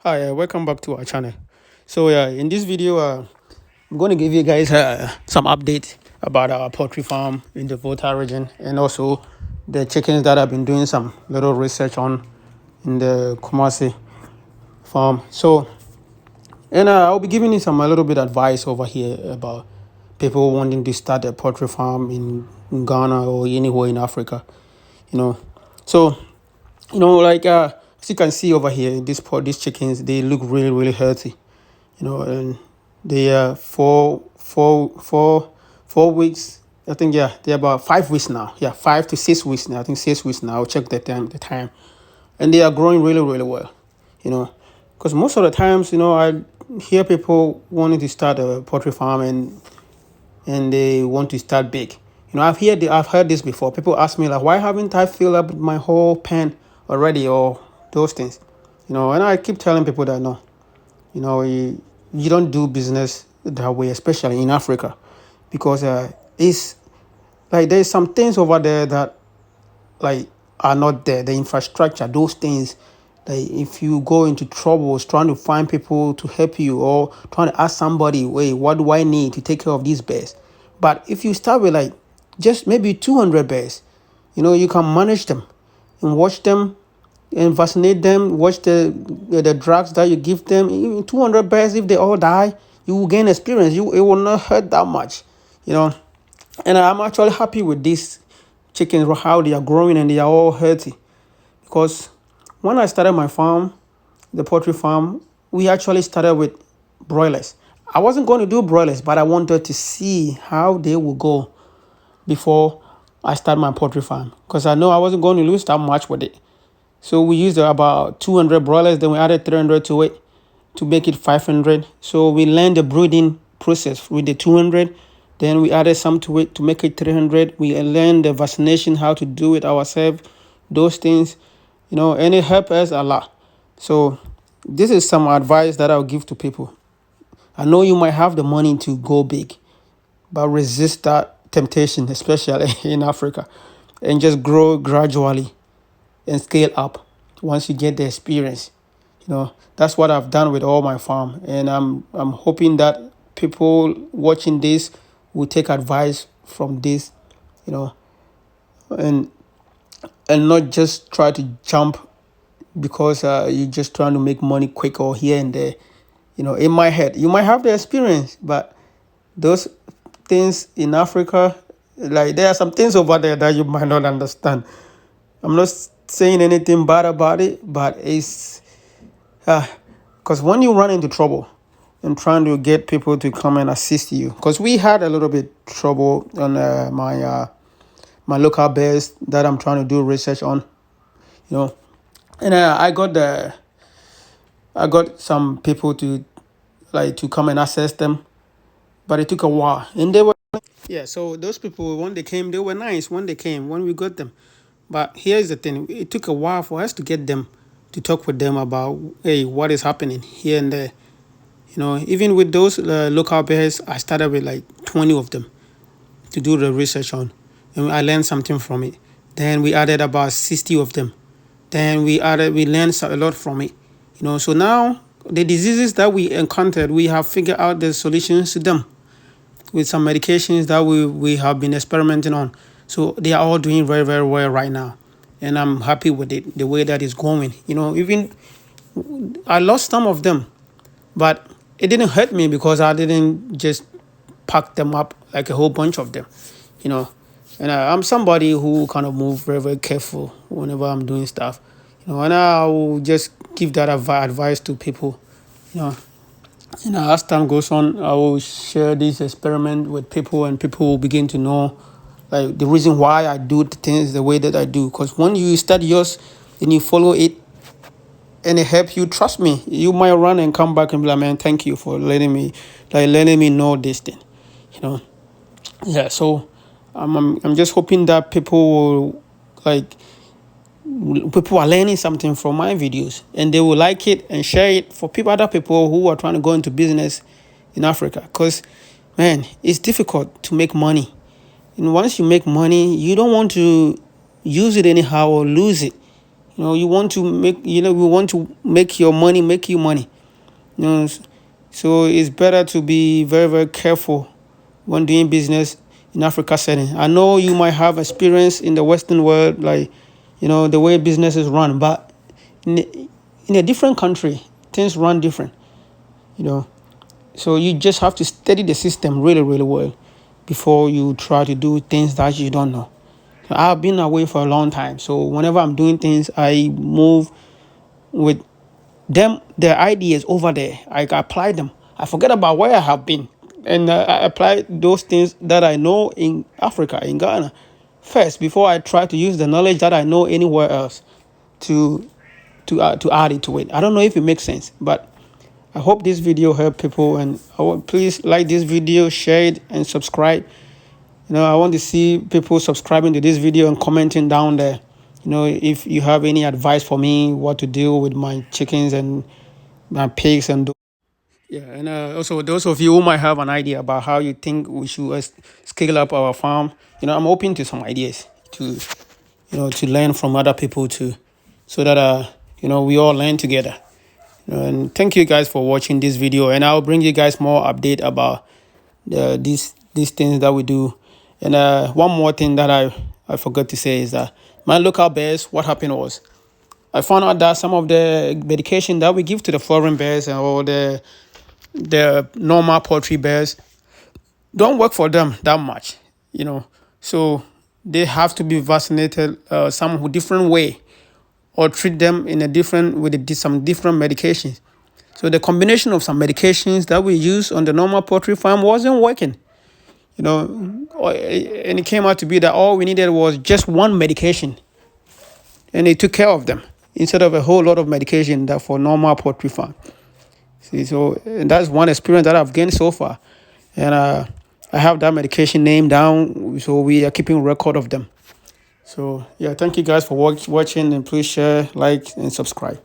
Hi, welcome back to our channel. So in this video, I'm going to give you guys some update about our poultry farm in the Volta region and also the chickens that I've been doing some little research on in the Kumasi farm. So, and I'll be giving you some a little bit advice over here about people wanting to start a poultry farm in Ghana or anywhere in Africa. You know, so like as you can see over here, these chickens, they look really healthy. And they are 4 weeks. I think they're about 5 weeks now. Yeah, 5 to 6 weeks now. I think 6 weeks now. I'll check the time, and they are growing really well. You know, because most of the times, I hear people wanting to start a poultry farm and they want to start big. I've heard this before. People ask me like, why haven't I filled up my whole pen already or those things, and I keep telling people that no, you don't do business that way, especially in Africa, because it's like there's some things over there that like are not there. The infrastructure, those things. Like if you go into troubles trying to find people to help you or trying to ask somebody, wait, what do I need to take care of these bears? But if you start with like just maybe 200 bears, you can manage them and watch them and vaccinate them, watch the drugs that you give them. Even 200 bears, if they all die, you will gain experience. It will not hurt that much, you know. And I'm actually happy with these chickens, how they are growing and they are all healthy. Because when I started my farm, the poultry farm, we actually started with broilers. I wasn't going to do broilers, but I wanted to see how they would go before I start my poultry farm, because I know I wasn't going to lose that much with it. So we used about 200 broilers, then we added 300 to it to make it 500. So we learned the breeding process with the 200. Then we added some to it to make it 300. We learned the vaccination, how to do it ourselves, those things, and it helped us a lot. So this is some advice that I'll give to people. I know you might have the money to go big, but resist that temptation, especially in Africa, and just grow gradually and scale up once you get the experience. That's what I've done with all my farm, and I'm hoping that people watching this will take advice from this, you know, and not just try to jump because you're just trying to make money quick or here and there. In my head, you might have the experience, but those things in Africa, like there are some things over there that you might not understand. I'm not saying anything bad about it, but it's because when you run into trouble and trying to get people to come and assist you, because we had a little bit trouble on my local bears that I'm trying to do research on, and I got some people to come and assess them, but it took a while, and they were. Yeah, so those people, when they came, they were nice when we got them. But here's the thing, it took a while for us to get them, to talk with them about, hey, what is happening here and there. Even with those local bears, I started with like 20 of them to do the research on. And I learned something from it. Then we added about 60 of them. Then we learned a lot from it. So now the diseases that we encountered, we have figured out the solutions to them with some medications that we have been experimenting on. So they are all doing very well right now. And I'm happy with it, the way that it's going. Even I lost some of them, but it didn't hurt me because I didn't just pack them up like a whole bunch of them, you know. And I'm somebody who kind of move very careful whenever I'm doing stuff, and I will just give that advice to people, you know. As time goes on, I will share this experiment with people, and people will begin to know, like, the reason why I do the things the way that I do. Because when you start yours and you follow it, and it helps you, trust me, you might run and come back and be like, man, thank you for letting me know this thing, you know. Yeah, so I'm just hoping that people are learning something from my videos, and they will like it and share it for other people who are trying to go into business in Africa. Because, man, it's difficult to make money, and once you make money, you don't want to use it anyhow or lose it. You want to make, we want to make your money, make you money. You know, so it's better to be very, very careful when doing business in Africa setting. I know you might have experience in the Western world, like, the way business is run, but in a different country, things run different, you know. So you just have to study the system really, really well before you try to do things that you don't know. I've been away for a long time, so whenever I'm doing things, I move with them, the ideas over there. I apply them. I forget about where I have been, and I apply those things that I know in Africa, in Ghana, first before I try to use the knowledge that I know anywhere else to to add it to it. I don't know if it makes sense, but I hope this video helped people, and please like this video, share it, and subscribe. I want to see people subscribing to this video and commenting down there. If you have any advice for me, what to do with my chickens and my pigs yeah, and also those of you who might have an idea about how you think we should scale up our farm, I'm open to some ideas to learn from other people too, so that we all learn together. And thank you guys for watching this video, and I'll bring you guys more update about these things that we do. And one more thing that I forgot to say is that my local bears, what happened was I found out that some of the medication that we give to the foreign bears or the normal poultry bears don't work for them that much, so they have to be vaccinated some different way, or treat them in a different with some different medications. So the combination of some medications that we use on the normal poultry farm wasn't working, and it came out to be that all we needed was just one medication, and it took care of them instead of a whole lot of medication that for normal poultry farm. See, so and that's one experience that I've gained so far, and I have that medication name down, so we are keeping record of them. So yeah, thank you guys for watching, and please share, like, and subscribe.